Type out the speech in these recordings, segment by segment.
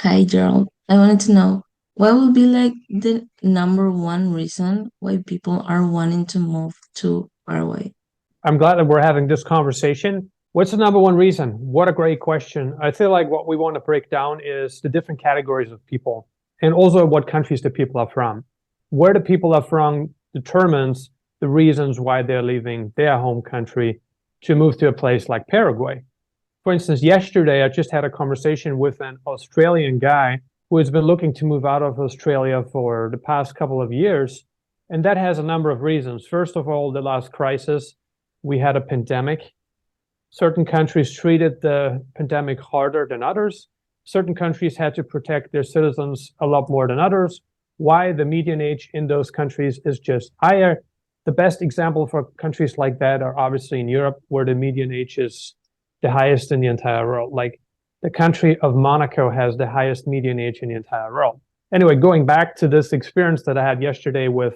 Hi, Gerald. I wanted to know what would be like the number one reason why people are wanting to move to Paraguay? I'm glad that we're having this conversation. What's the number one reason? What a great question. I feel like what we want to break down is the different categories of people and also what countries the people are from. Where the people are from determines the reasons why they're leaving their home country to move to a place like Paraguay. For instance, yesterday I just had a conversation with an Australian guy who has been looking to move out of Australia for the past couple of years. And that has a number of reasons. First of all, the last crisis, we had a pandemic. Certain countries treated the pandemic harder than others. Certain countries had to protect their citizens a lot more than others. Why? The median age in those countries is just higher. The best example for countries like that are obviously in Europe, where the median age is the highest in the entire world. Like the country of Monaco has the highest median age in the entire world. Anyway, going back to this experience that I had yesterday with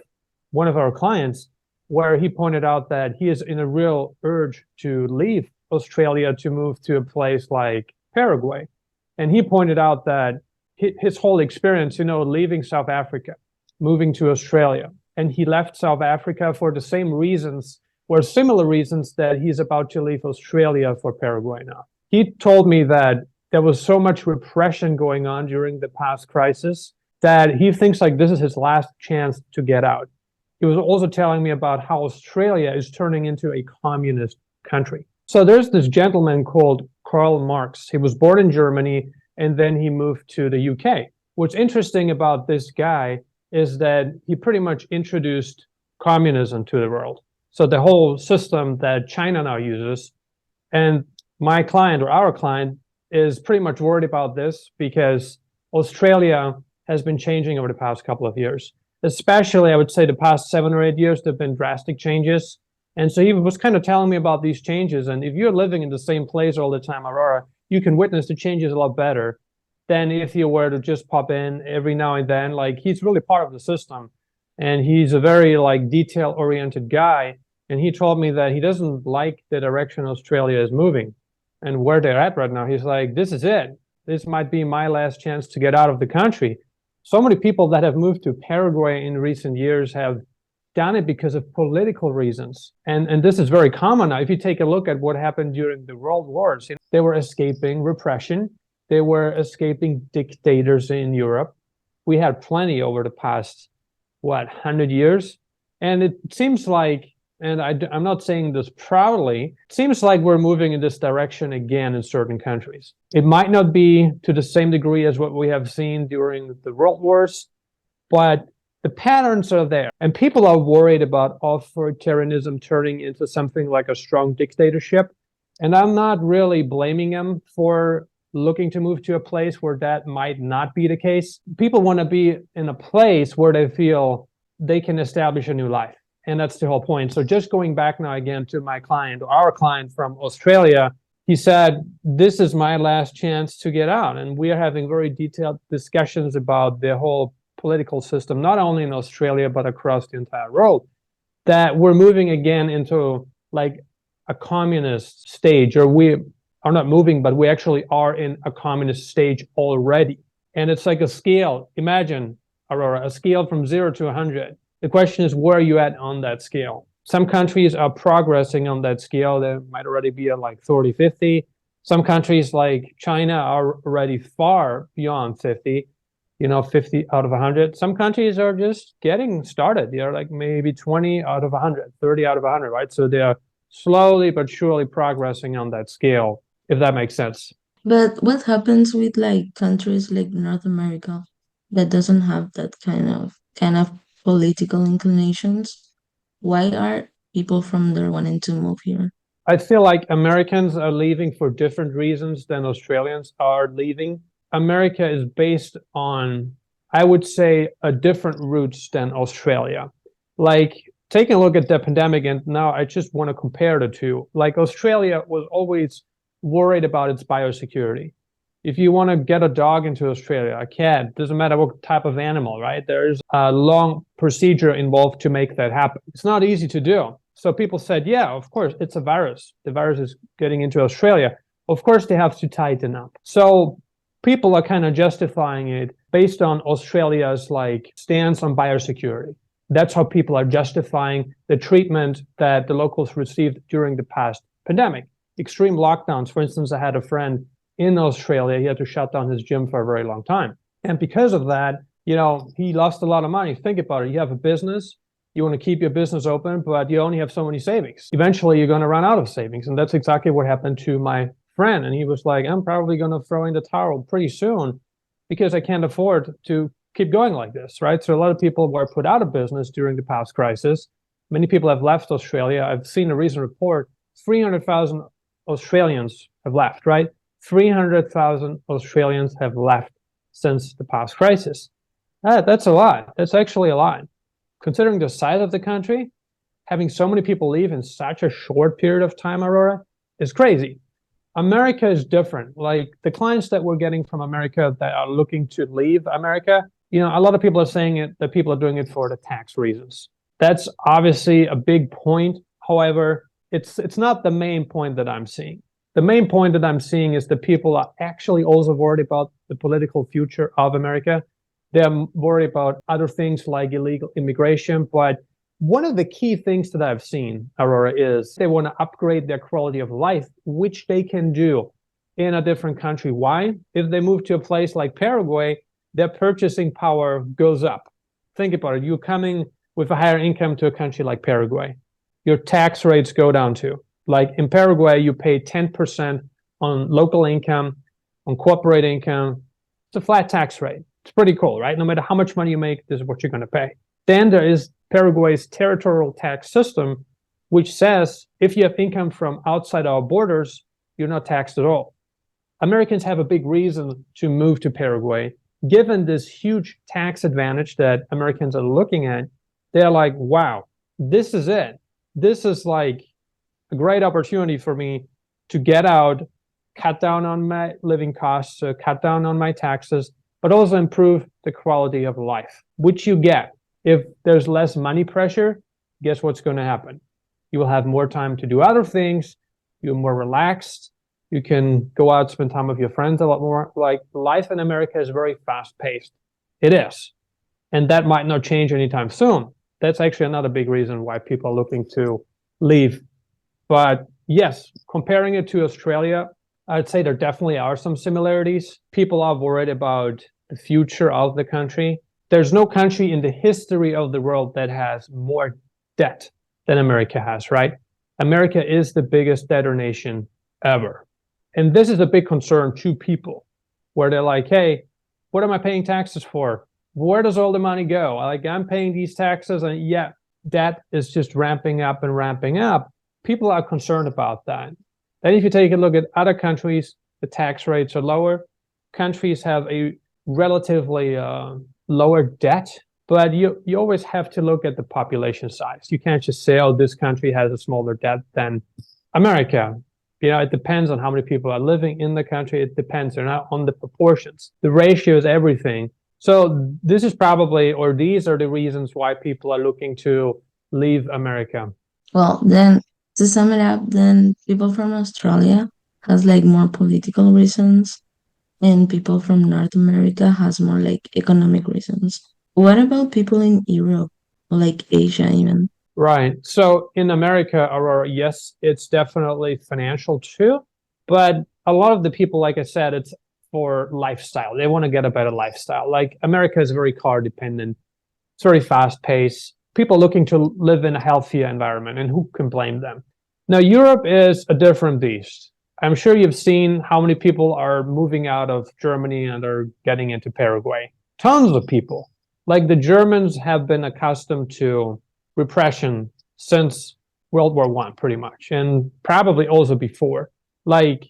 one of our clients, where he pointed out that he is in a real urge to leave Australia to move to a place like Paraguay. And he pointed out that his whole experience, leaving South Africa, moving to Australia, and he left South Africa for the same reasons or similar reasons that he's about to leave Australia for Paraguay now. He told me that there was so much repression going on during the past crisis that he thinks like this is his last chance to get out. He was also telling me about how Australia is turning into a communist country. So there's this gentleman called Karl Marx. He was born in Germany and then he moved to the UK. What's interesting about this guy is that he pretty much introduced communism to the world. So the whole system that China now uses, and my client or our client is pretty much worried about this because Australia has been changing over the past couple of years. Especially, I would say the past 7 or 8 years, there have been drastic changes. And so he was kind of telling me about these changes. And if you're living in the same place all the time, Aurora, you can witness the changes a lot better than if you were to just pop in every now and then. Like he's really part of the system. And he's a very like detail-oriented guy. And he told me that he doesn't like the direction Australia is moving and where they're at right now. He's like, this is it. This might be my last chance to get out of the country. So many people that have moved to Paraguay in recent years have done it because of political reasons. And this is very common now. If you take a look at what happened during the world wars, they were escaping repression. They were escaping dictators in Europe. We had plenty over the past, 100 years? And it seems like, and I'm not saying this proudly, it seems like we're moving in this direction again in certain countries. It might not be to the same degree as what we have seen during the world wars, but the patterns are there. And people are worried about authoritarianism turning into something like a strong dictatorship. And I'm not really blaming them for looking to move to a place where that might not be the case. People want to be in a place where they feel they can establish a new life. And that's the whole point. So just going back now again to my client, or our client from Australia, he said, this is my last chance to get out. And we are having very detailed discussions about the whole political system, not only in Australia, but across the entire world, that we're moving again into like a communist stage, or we are not moving, but we actually are in a communist stage already. And it's like a scale. Imagine, Aurora, a scale from 0 to 100. The question is, where are you at on that scale? Some countries are progressing on that scale. They might already be at like 30, 50. Some countries like China are already far beyond 50, 50 out of 100. Some countries are just getting started. They are like maybe 20 out of 100, 30 out of 100, right? So they are slowly but surely progressing on that scale, if that makes sense. But what happens with like countries like North America that doesn't have that kind of political inclinations? Why are people from there wanting to move here? I feel like Americans are leaving for different reasons than Australians are leaving. America is based on, I would say, a different roots than Australia. Like taking a look at the pandemic, and now I just want to compare the two. Like Australia was always worried about its biosecurity. If you want to get a dog into Australia, a cat, doesn't matter what type of animal, right? There's a long procedure involved to make that happen. It's not easy to do. So people said, yeah, of course, it's a virus. The virus is getting into Australia. Of course, they have to tighten up. So people are kind of justifying it based on Australia's like stance on biosecurity. That's how people are justifying the treatment that the locals received during the past pandemic. Extreme lockdowns. For instance, I had a friend in Australia. He had to shut down his gym for a very long time. And because of that, he lost a lot of money. Think about it. You have a business. You want to keep your business open, but you only have so many savings. Eventually, you're going to run out of savings. And that's exactly what happened to my friend. And he was like, I'm probably going to throw in the towel pretty soon because I can't afford to keep going like this, right? So a lot of people were put out of business during the past crisis. Many people have left Australia. I've seen a recent report, 300,000 Australians have left, right? 300,000 Australians have left since the past crisis. That's a lot. That's actually a lot. Considering the size of the country, having so many people leave in such a short period of time, Aurora, is crazy. America is different. Like the clients that we're getting from America that are looking to leave America, a lot of people are saying that people are doing it for the tax reasons. That's obviously a big point. However, it's not the main point that I'm seeing. The main point that I'm seeing is that people are actually also worried about the political future of America. They're worried about other things like illegal immigration. But one of the key things that I've seen, Aurora, is they want to upgrade their quality of life, which they can do in a different country. Why? If they move to a place like Paraguay, their purchasing power goes up. Think about it. You're coming with a higher income to a country like Paraguay. Your tax rates go down too. Like in Paraguay, you pay 10% on local income, on corporate income. It's a flat tax rate. It's pretty cool, right? No matter how much money you make, this is what you're going to pay. Then there is Paraguay's territorial tax system, which says if you have income from outside our borders, you're not taxed at all. Americans have a big reason to move to Paraguay. Given this huge tax advantage that Americans are looking at, they're like, wow, this is it. This is like a great opportunity for me to get out, cut down on my living costs, cut down on my taxes, but also improve the quality of life, which you get. If there's less money pressure, guess what's going to happen? You will have more time to do other things. You're more relaxed. You can go out, spend time with your friends a lot more. Like life in America is very fast paced. It is. And that might not change anytime soon. That's actually another big reason why people are looking to leave. But yes, comparing it to Australia, I'd say there definitely are some similarities. People are worried about the future of the country. There's no country in the history of the world that has more debt than America has, right? America is the biggest debtor nation ever. And this is a big concern to people where they're like, hey, what am I paying taxes for? Where does all the money go? Like I'm paying these taxes and yet debt is just ramping up and ramping up. People are concerned about that. Then if you take a look at other countries, the tax rates are lower. Countries have a relatively lower debt, but you always have to look at the population size. You can't just say, oh, this country has a smaller debt than America. It depends on how many people are living in the country. It depends on the proportions. The ratio is everything. So this is probably, or these are the reasons why people are looking to leave America. Well, then to sum it up, then people from Australia has like more political reasons, and people from North America has more like economic reasons. What about people in Europe, or like Asia even? Right. So in America, Aurora, yes, it's definitely financial too. But a lot of the people, like I said, it's for lifestyle. They want to get a better lifestyle. Like America is very car dependent. It's very fast paced. People looking to live in a healthier environment, and who can blame them? Now, Europe is a different beast. I'm sure you've seen how many people are moving out of Germany and are getting into Paraguay. Tons of people. Like the Germans have been accustomed to repression since World War I, pretty much, and probably also before. Like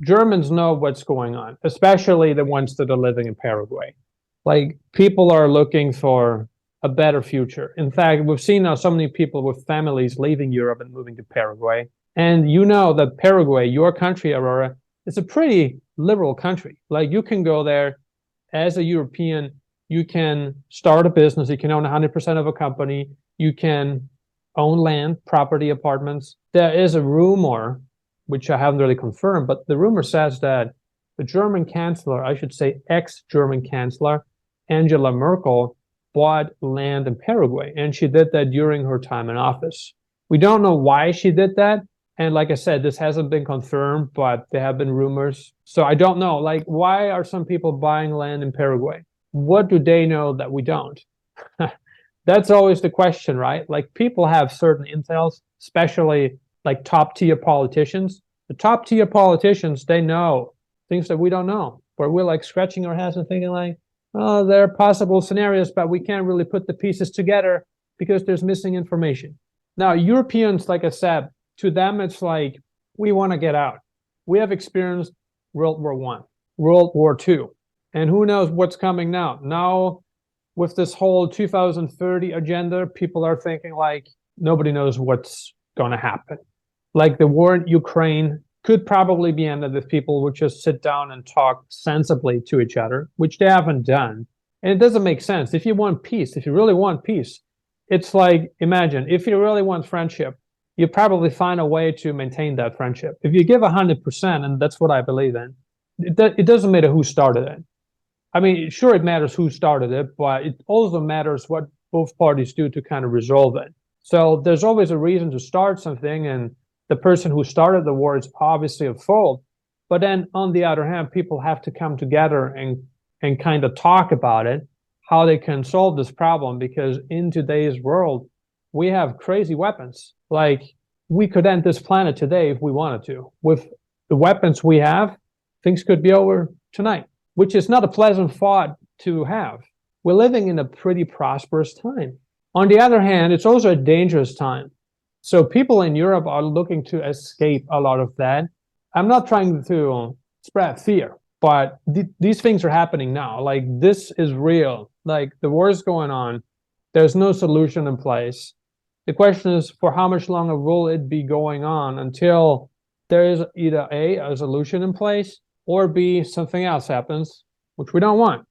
Germans know what's going on, especially the ones that are living in Paraguay. Like people are looking for a better future. In fact, we've seen now so many people with families leaving Europe and moving to Paraguay. And you know that Paraguay, your country, Aurora, is a pretty liberal country. Like you can go there as a European, you can start a business, you can own 100% of a company, you can own land, property, apartments. There is a rumor, which I haven't really confirmed, but the rumor says that the German chancellor, I should say ex-German chancellor, Angela Merkel, bought land in Paraguay, and she did that during her time in office. We don't know why she did that. And like I said, this hasn't been confirmed, but there have been rumors. So I don't know, like, why are some people buying land in Paraguay? What do they know that we don't? That's always the question, right? Like, people have certain intels, especially like top tier politicians. The top tier politicians, they know things that we don't know, where we're like scratching our heads and thinking like, oh, there are possible scenarios, but we can't really put the pieces together because there's missing information. Now, Europeans, like I said, to them, it's like, we want to get out. We have experienced World War I, World War II, and who knows what's coming now. Now, with this whole 2030 agenda, people are thinking like, nobody knows what's going to happen. Like, the war in Ukraine could probably be ended if people would just sit down and talk sensibly to each other, which they haven't done. And it doesn't make sense. If you want peace, if you really want peace, it's like, imagine, if you really want friendship, you probably find a way to maintain that friendship. If you give 100%, and that's what I believe in, it doesn't matter who started it. I mean, sure, it matters who started it, but it also matters what both parties do to kind of resolve it. So there's always a reason to start something, and the person who started the war is obviously at fault. But then on the other hand, people have to come together and kind of talk about it, how they can solve this problem, because in today's world, we have crazy weapons. Like, we could end this planet today if we wanted to. With the weapons we have, things could be over tonight, which is not a pleasant thought to have. We're living in a pretty prosperous time. On the other hand, it's also a dangerous time. So people in Europe are looking to escape a lot of that. I'm not trying to spread fear, but these things are happening now. Like, this is real. Like, the war is going on. There's no solution in place. The question is, for how much longer will it be going on until there is either A, a solution in place, or B, something else happens, which we don't want.